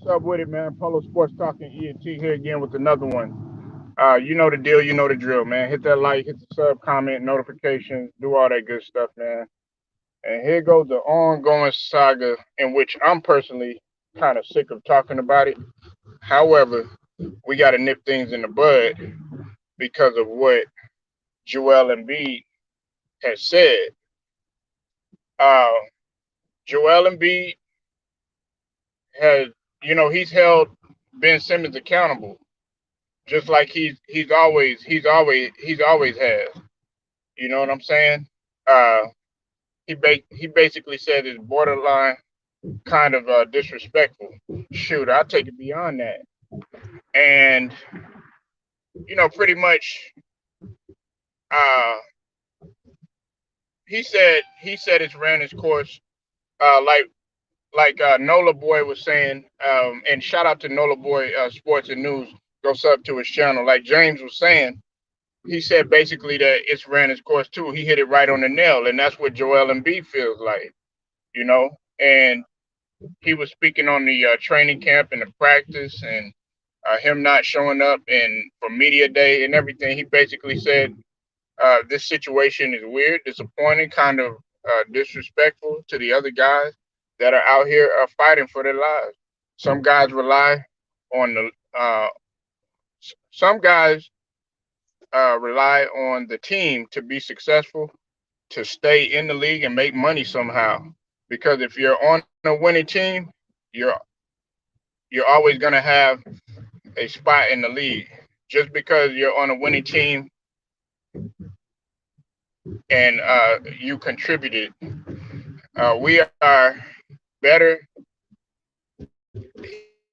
up with it, man? Polo Sports Talking ENT here again with another one. You know the deal, you know the drill, man. Hit that like, hit the sub, comment, notifications, do all that good stuff, man. And here goes the ongoing saga in which I'm personally kind of sick of talking about it. However, we got to nip things in the bud because of what Joel Embiid has said. Uh, Joel Embiid has, he's held Ben Simmons accountable just like he's always has. You know what I'm saying? Uh, he basically said it's borderline kind of disrespectful. Shoot, I'll take it beyond that. And pretty much, uh, he said it's ran its course. Like Nola Boy was saying, and shout out to Nola Boy Sports and News. Go sub to his channel. Like James was saying, he said basically that it's ran its course too. He hit it right on the nail, and that's what Joel Embiid feels like, you know. And he was speaking on the training camp and the practice, and him not showing up and for media day and everything. He basically said this situation is weird, disappointing, kind of disrespectful to the other guys that are out here fighting for their lives. Some guys rely on the some guys rely on the team to be successful, to stay in the league and make money somehow. Because if you're on a winning team, you're you're always going to have a spot in the league. Just because you're on a winning team and you contributed, we are better.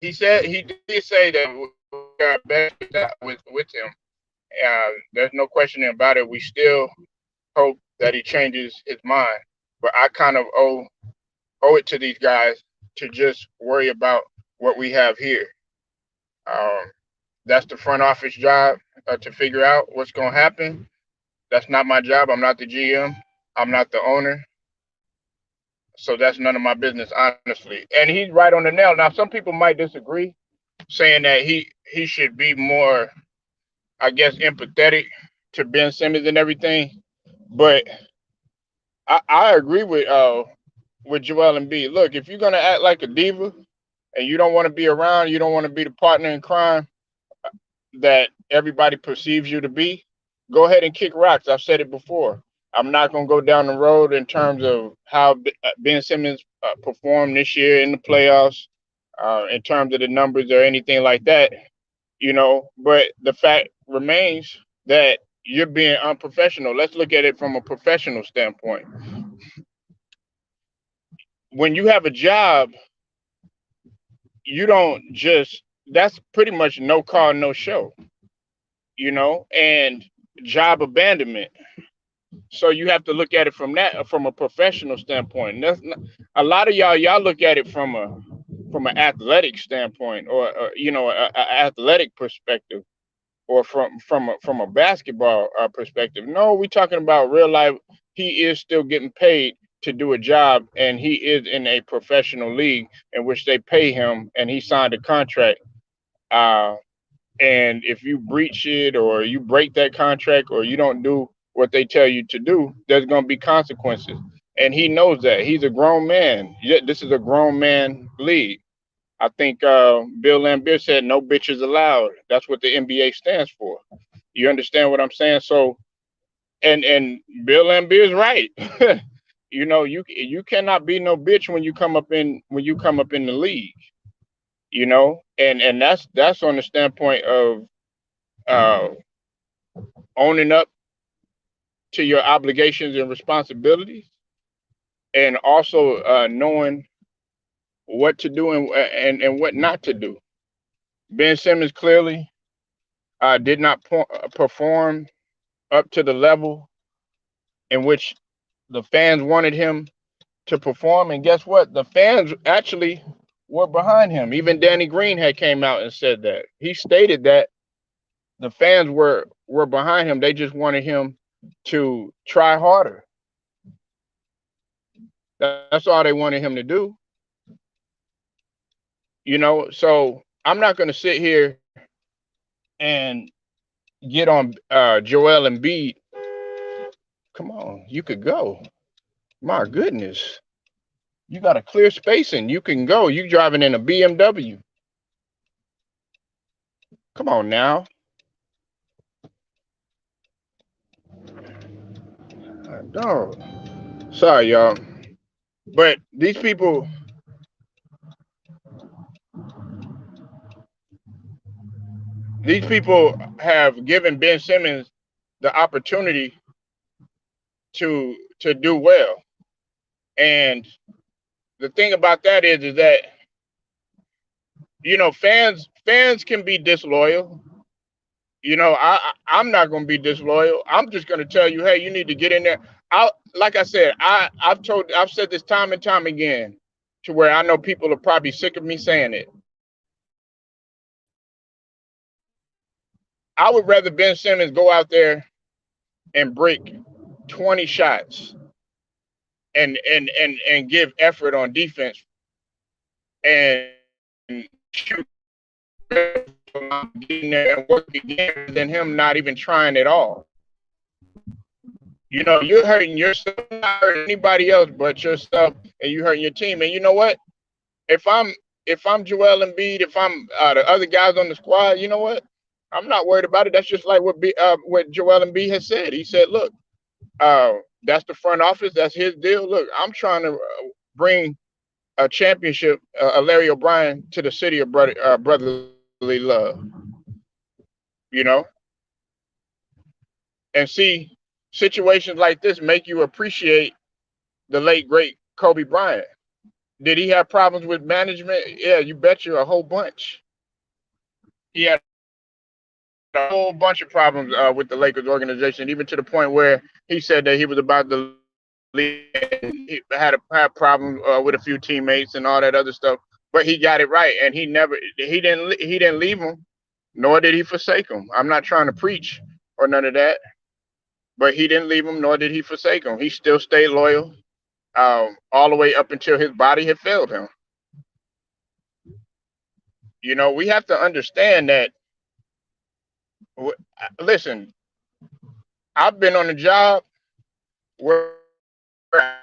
He did say that we are better with him. There's no questioning about it. We still hope that he changes his mind. But I kind of owe it to these guys to just worry about what we have here. Um, that's the front office job to figure out what's going to happen. That's not my job. I'm not the GM. I'm not the owner. So that's none of my business, honestly. And he's right on the nail. Now, some people might disagree, saying that he should be more, I guess, empathetic to Ben Simmons and everything. But I agree with Joel Embiid. Look, if you're gonna act like a diva and you don't want to be around, you don't want to be the partner in crime that everybody perceives you to be, go ahead and kick rocks. I've said it before. I'm not gonna go down the road in terms of how Ben Simmons performed this year in the playoffs, in terms of the numbers or anything like that. But the fact remains that you're being unprofessional. Let's look at it from a professional standpoint. When you have a job, you don't just, that's pretty much no call, no show, and job abandonment. So you have to look at it from a professional standpoint. That's not, a lot of y'all look at it from an athletic standpoint, or a athletic perspective, or from a basketball perspective. No, we're talking about real life. He is still getting paid to do a job, and he is in a professional league in which they pay him, and he signed a contract. Uh, and if you breach it, or you break that contract, or you don't do what they tell you to do, there's going to be consequences. And he knows that. He's a grown man. Yeah, this is a grown man league. I think Bill Laimbeer said no bitches allowed. That's what the NBA stands for. You understand what I'm saying? So, and Bill Laimbeer is right. You cannot be no bitch when you come up in the league. And that's on the standpoint of uh, owning up to your obligations and responsibilities, and also knowing what to do and what not to do. Ben Simmons clearly did not perform up to the level in which the fans wanted him to perform. And guess what? The fans actually were behind him. Even Danny Green had came out and said that. He stated that the fans were behind him. They just wanted him to try harder. That's all they wanted him to do. So I'm not going to sit here and get on Joel Embiid. Come on, you could go. My goodness, you got a clear spacing. You can go. You driving in a BMW. Come on now, dog. Sorry, y'all, but these people have given Ben Simmons the opportunity to do well. And the thing about that is that fans can be disloyal. I'm not going to be disloyal. I'm just going to tell you, hey, you need to get in there. Like I said, I've said this time and time again, to where I know people are probably sick of me saying it. I would rather Ben Simmons go out there and break 20 shots and give effort on defense and shoot getting there and work again than him not even trying at all. You're hurting yourself, not hurting anybody else but yourself, and you hurting your team. And you know what? If I'm if I'm Joel Embiid, if I'm the other guys on the squad, you know what? I'm not worried about it. That's just like what Joel Embiid has said. He said, "Look, uh, that's the front office. That's his deal. Look, I'm trying to bring a championship, a Larry O'Brien, to the city of brotherly love." You know, and see, situations like this make you appreciate the late great Kobe Bryant. Did he have problems with management? Yeah, you bet you a whole bunch. He had a whole bunch of problems with the Lakers organization, even to the point where he said that he was about to leave. He had problems with a few teammates and all that other stuff. But he got it right, and he didn't leave them, nor did he forsake them. I'm not trying to preach or none of that, but he didn't leave them, nor did he forsake them. He still stayed loyal, all the way up until his body had failed him. We have to understand that. Listen, I've been on a job where I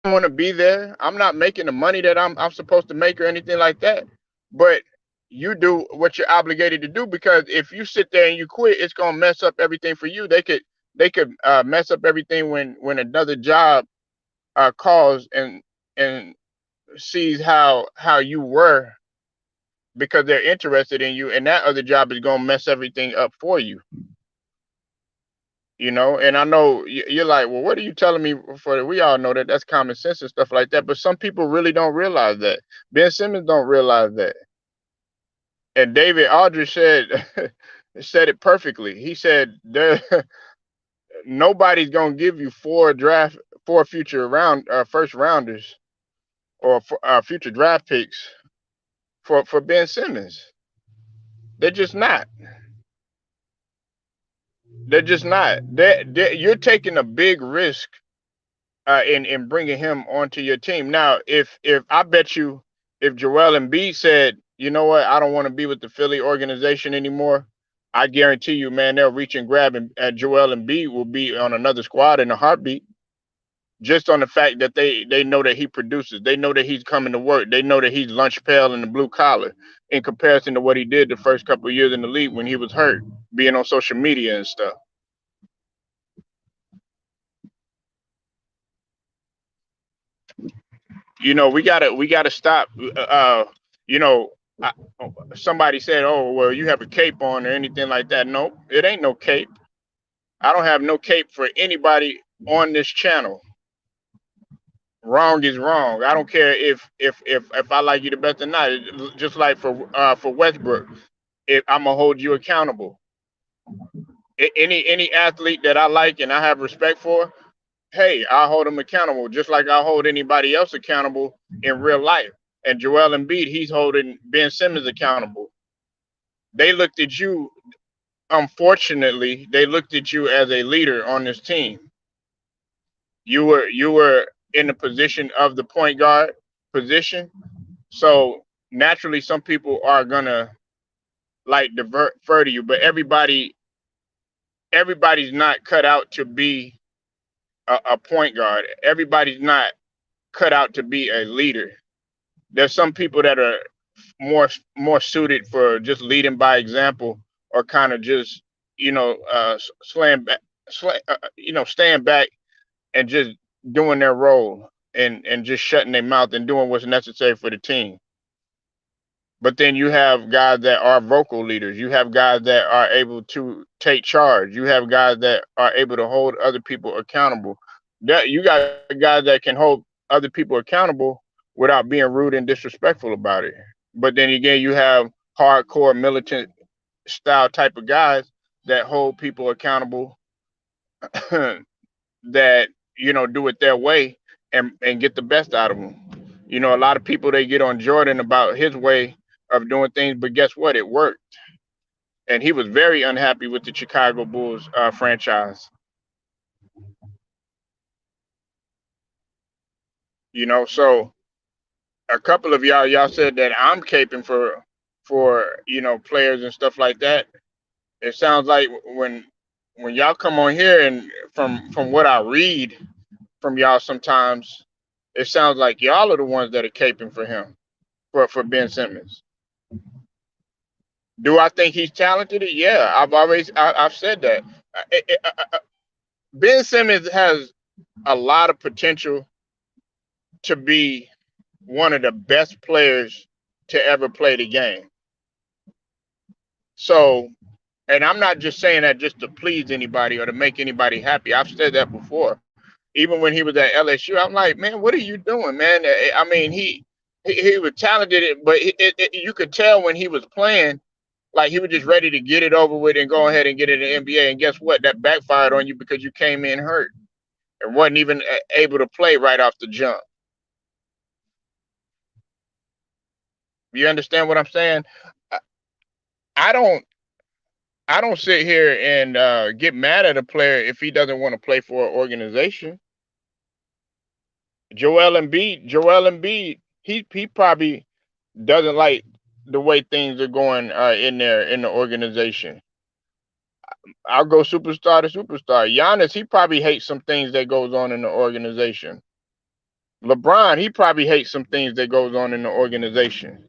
want to be there. I'm not making the money that I'm supposed to make or anything like that. But you do what you're obligated to do, because if you sit there and you quit, it's gonna mess up everything for you. They could mess up everything when another job calls and sees how you were, because they're interested in you, and that other job is gonna mess everything up for you. And I know you're like, well, what are you telling me for? We all know that that's common sense and stuff like that, but some people really don't realize that. Ben Simmons don't realize that. And David Aldridge said it perfectly. He said there nobody's gonna give you four future first rounders, or future draft picks for Ben Simmons. They're just not. They're just not. You're taking a big risk in bringing him onto your team. Now, if I bet you, if Joel Embiid said, you know what, I don't want to be with the Philly organization anymore, I guarantee you, man, they'll reach and grab him. Joel Embiid will be on another squad in a heartbeat, just on the fact that they know that he produces. They know that he's coming to work. They know that he's lunch pail in the blue collar, in comparison to what he did the first couple of years in the league when he was hurt, being on social media and stuff. We gotta stop. You know, I, Somebody said, "Oh, well, you have a cape on or anything like that." No, it ain't no cape. I don't have no cape for anybody on this channel. Wrong is wrong. I don't care if I like you the best or not. Just like for Westbrook, if I'm gonna hold you accountable. Any athlete that I like and I have respect for, hey, I hold them accountable, just like I hold anybody else accountable in real life. And Joel Embiid, he's holding Ben Simmons accountable. They looked at you, unfortunately, they looked at you as a leader on this team. You were in the position of the point guard position. So naturally some people are gonna like defer to you, but everybody's not cut out to be a point guard. Everybody's not cut out to be a leader. There's some people that are more suited for just leading by example, or kind of just slaying back, staying back and just doing their role and just shutting their mouth and doing what's necessary for the team. But then you have guys that are vocal leaders. You have guys that are able to take charge. You have guys that are able to hold other people accountable. That you got guys that can hold other people accountable without being rude and disrespectful about it. But then again, you have hardcore militant style type of guys that hold people accountable that do it their way and get the best out of them. A lot of people, they get on Jordan about his way of doing things, but guess what? It worked, and he was very unhappy with the Chicago Bulls franchise. So a couple of y'all said that I'm caping for players and stuff like that. It sounds like when y'all come on here, and from what I read from y'all sometimes, it sounds like y'all are the ones that are caping for him, for Ben Simmons. Do I think he's talented? Yeah, I've said that. Ben Simmons has a lot of potential to be one of the best players to ever play the game. So, and I'm not just saying that just to please anybody or to make anybody happy. I've said that before. Even when he was at LSU, I'm like, man, what are you doing, man? I mean, he was talented, but you could tell when he was playing, like he was just ready to get it over with and go ahead and get it in the NBA. And guess what? That backfired on you because you came in hurt and wasn't even able to play right off the jump. You understand what I'm saying? I I don't I don't sit here and get mad at a player if he doesn't want to play for an organization. Joel Embiid, he probably doesn't like the way things are going in the organization. I'll go superstar to superstar. Giannis, he probably hates some things that goes on in the organization. LeBron, he probably hates some things that goes on in the organization.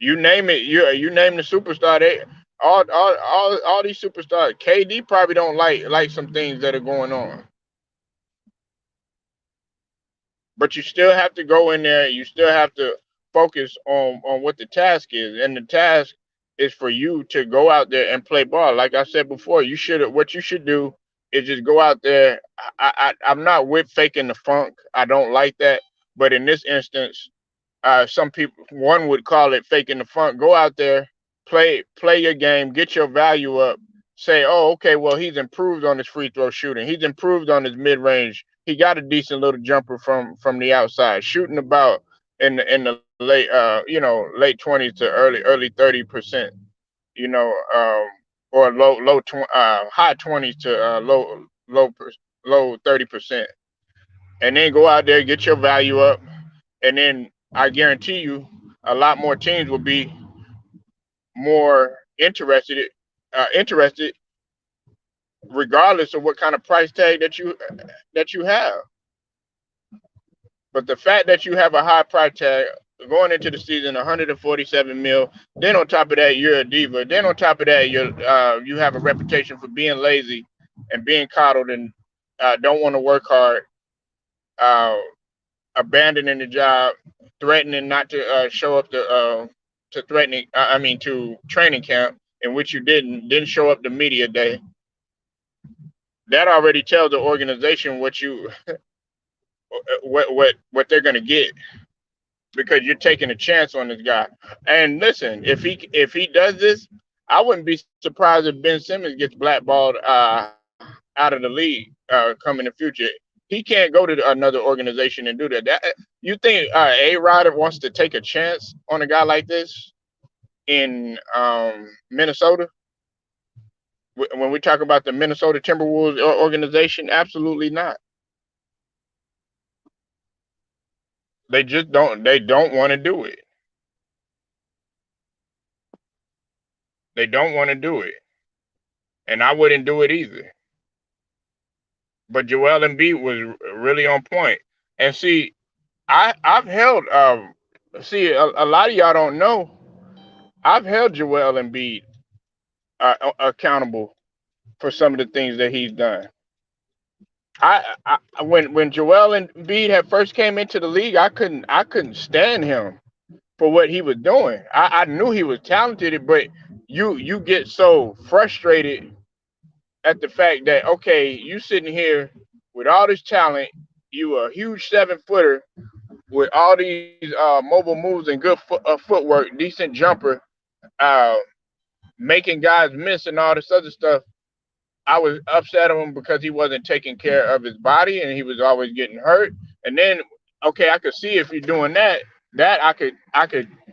You name it, you name the superstar. All these superstars. KD probably don't like some things that are going on. But you still have to go in there. You still have to focus on what the task is, and the task is for you to go out there and play ball. Like I said before, what you should do is just go out there. I'm not with faking the funk. I don't like that. But in this instance, some people, one would call it faking the funk. Go out there, play your game, get your value up. Say, oh, okay, well, he's improved on his free throw shooting. He's improved on his mid range. He got a decent little jumper from the outside, shooting about in the late 20s to early 30%. You know, or high 20s to low 30%, and then go out there, get your value up, and then I guarantee you, a lot more teams will be more interested, regardless of what kind of price tag that you have. But the fact that you have a high price tag going into the season, 147 mil. Then on top of that, you're a diva. Then on top of that, you have a reputation for being lazy and being coddled and don't want to work hard. Uh, Abandoning the job, threatening not to show up to training camp, in which you didn't show up to media day. That already tells the organization what they're gonna get, because you're taking a chance on this guy. And listen, if he does this, I wouldn't be surprised if Ben Simmons gets blackballed out of the league coming in the future. He can't go to another organization and do that. You think A Rod wants to take a chance on a guy like this in Minnesota? When we talk about the Minnesota Timberwolves organization, absolutely not. They just don't. They don't want to do it. They don't want to do it, and I wouldn't do it either. But Joel Embiid was really on point. And see, I've held see a lot of y'all don't know. I've held Joel Embiid accountable for some of the things that he's done. When Joel Embiid had first came into the league, I couldn't stand him for what he was doing. I knew he was talented, but you get so frustrated at the fact that okay, you sitting here with all this talent, you a huge 7 footer with all these mobile moves and good footwork, decent jumper, uh, making guys miss and all this other stuff. I was upset at him because he wasn't taking care of his body and he was always getting hurt. And then, okay, I could see if you're doing that, I could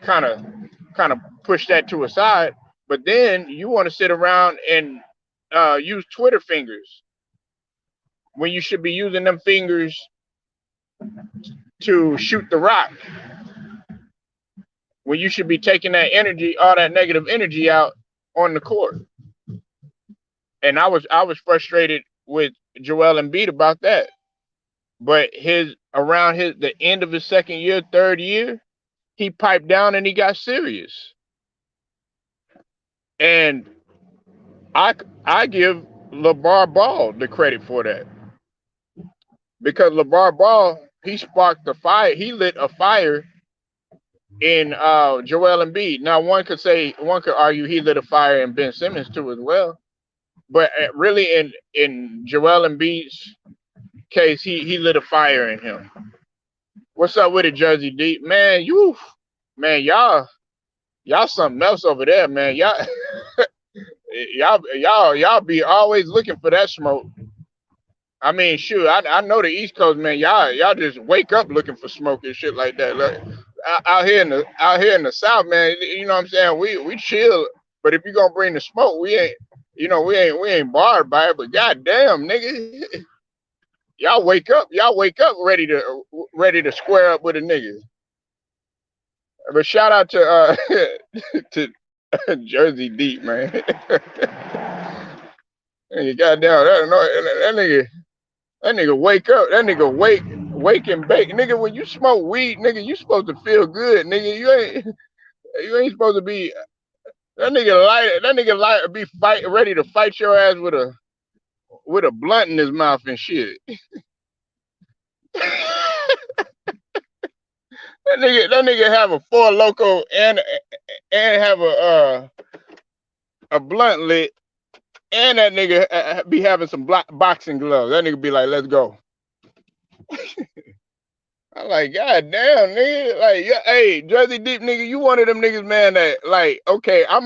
kind of push that to a side. But then you want to sit around and use Twitter fingers when you should be using them fingers to shoot the rock. When you should be taking that energy, all that negative energy out on the court. And I was frustrated with Joel Embiid about that. But his around his the end of his second year, third year, he piped down and he got serious. And I I give LeVar Ball the credit for that because LeVar Ball he sparked the fire. He lit a fire in Joel Embiid. Now one could argue he lit a fire in Ben Simmons too as well. But really in Joel Embiid's case, he lit a fire in him. What's up with it, Jersey Deep? Man, y'all something else over there, man. Y'all be always looking for that smoke. I mean, shoot, I know the East Coast, man. Y'all just wake up looking for smoke and shit like that. Like, out here in the South, man. You know what I'm saying? We chill, but if you gonna bring the smoke, we ain't barred by it. But goddamn, nigga, y'all wake up ready to square up with a nigga. But shout out to to Jersey Deep, man. Nigga, goddamn, that nigga wake up. That nigga wake and bake. Nigga, when you smoke weed, nigga, you supposed to feel good, nigga. You ain't supposed to be that nigga be ready to fight your ass with a blunt in his mouth and shit. That nigga have a Four Loco and have a blunt lit, and that nigga be having some boxing gloves. That nigga be like, "Let's go." I'm like, God damn, nigga. Like, yeah, hey, Jersey Deep nigga, you one of them niggas, man, that like, okay, I'm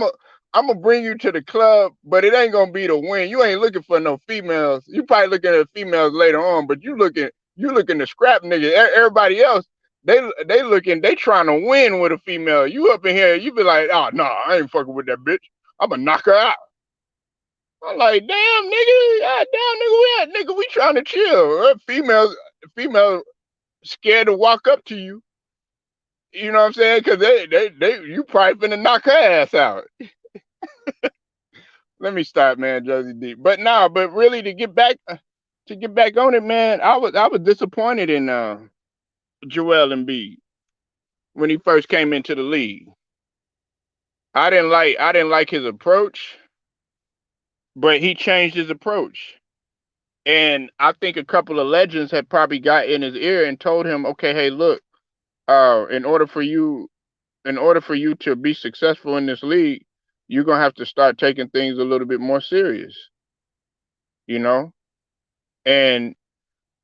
gonna bring you to the club, but it ain't gonna be to win. You ain't looking for no females. You probably looking at females later on, but you looking to scrap nigga. Everybody else, they trying to win with a female. You up in here, you be like, oh no, I ain't fucking with that bitch. I'm gonna knock her out. I'm like, damn, nigga, god damn, nigga, we trying to chill. Females scared to walk up to you. You know what I'm saying? Because you probably finna knock her ass out. Let me stop, man, Jersey Deep. But nah, but really to get back on it, man, I was disappointed in Joel Embiid when he first came into the league. I didn't like his approach, but he changed his approach. And I think a couple of legends had probably got in his ear and told him, okay, hey, look, in order for you to be successful in this league, you're gonna have to start taking things a little bit more serious, you know. And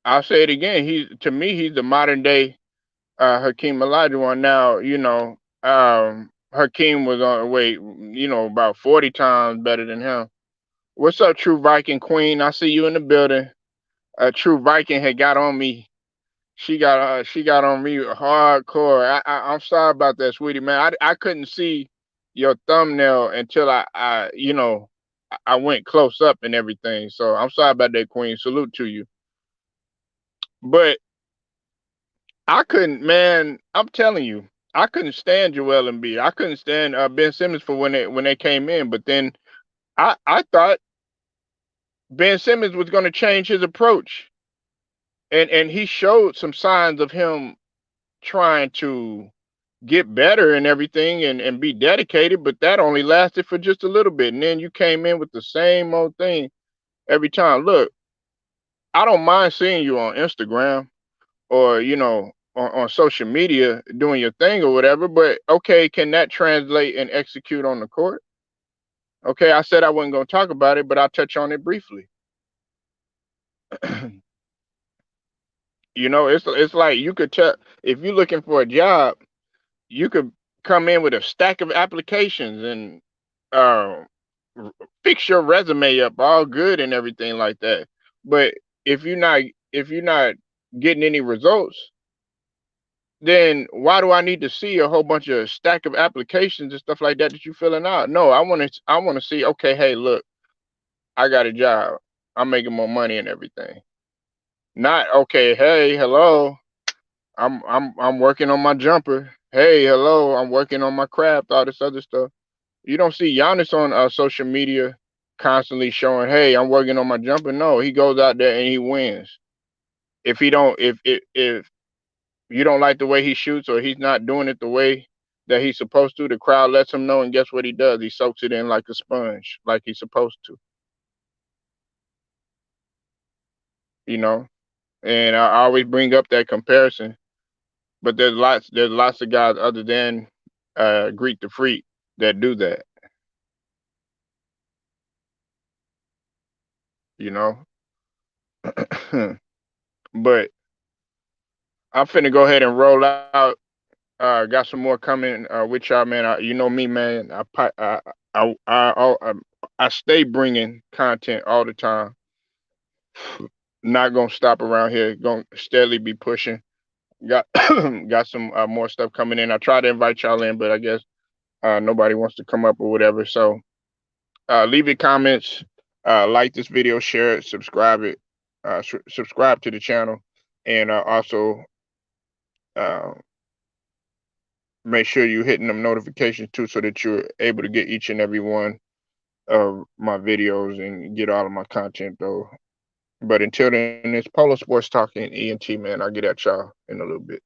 I'll say it again. To me, he's the modern day Hakeem Olajuwon. Now, Hakeem was on wait, about 40 times better than him. What's up, True Viking Queen? I see you in the building. True Viking had got on me. She got on me hardcore. I'm sorry about that, sweetie, man. I couldn't see your thumbnail until I went close up and everything. So I'm sorry about that, Queen. Salute to you. But I couldn't, man. I'm telling you, I couldn't stand Joel Embiid. I couldn't stand Ben Simmons for when they came in. But then I thought Ben Simmons was going to change his approach, and he showed some signs of him trying to get better and everything and be dedicated. But that only lasted for just a little bit, and then you came in with the same old thing every time. Look, I don't mind seeing you on Instagram or on social media doing your thing or whatever, but okay, can that translate and execute on the court? Okay, I said I wasn't going to talk about it, but I'll touch on it briefly. It's like you could tell if you're looking for a job, you could come in with a stack of applications and uh, fix your resume up all good and everything like that. But if you're not if you're not getting any results, then why do I need to see a whole bunch of stack of applications and stuff like that you're filling out? No, I want to see, okay, hey, look, I got a job. I'm making more money and everything. Not okay, hey, hello, I'm working on my jumper. Hey, hello, I'm working on my craft, all this other stuff. You don't see Giannis on social media constantly showing, hey, I'm working on my jumper. No, he goes out there and he wins. If he don't if you don't like the way he shoots or he's not doing it the way that he's supposed to, the crowd lets him know, and guess what he does? He soaks it in like a sponge, like he's supposed to, you know. And I always bring up that comparison, but there's lots of guys other than Greek the Freak that do that, you know. But I'm finna go ahead and roll out. Got some more coming with y'all, man. You know me, man. I stay bringing content all the time. Not gonna stop around here. Gonna steadily be pushing. Got got some more stuff coming in. I try to invite y'all in, but I guess nobody wants to come up or whatever. So leave your comments, like this video, share it, subscribe it, subscribe to the channel, and also uh, make sure you're hitting them notifications too, so that you're able to get each and every one of my videos and get all of my content though. But until then, it's Polo Sports Talking ENT, man. I'll get at y'all in a little bit.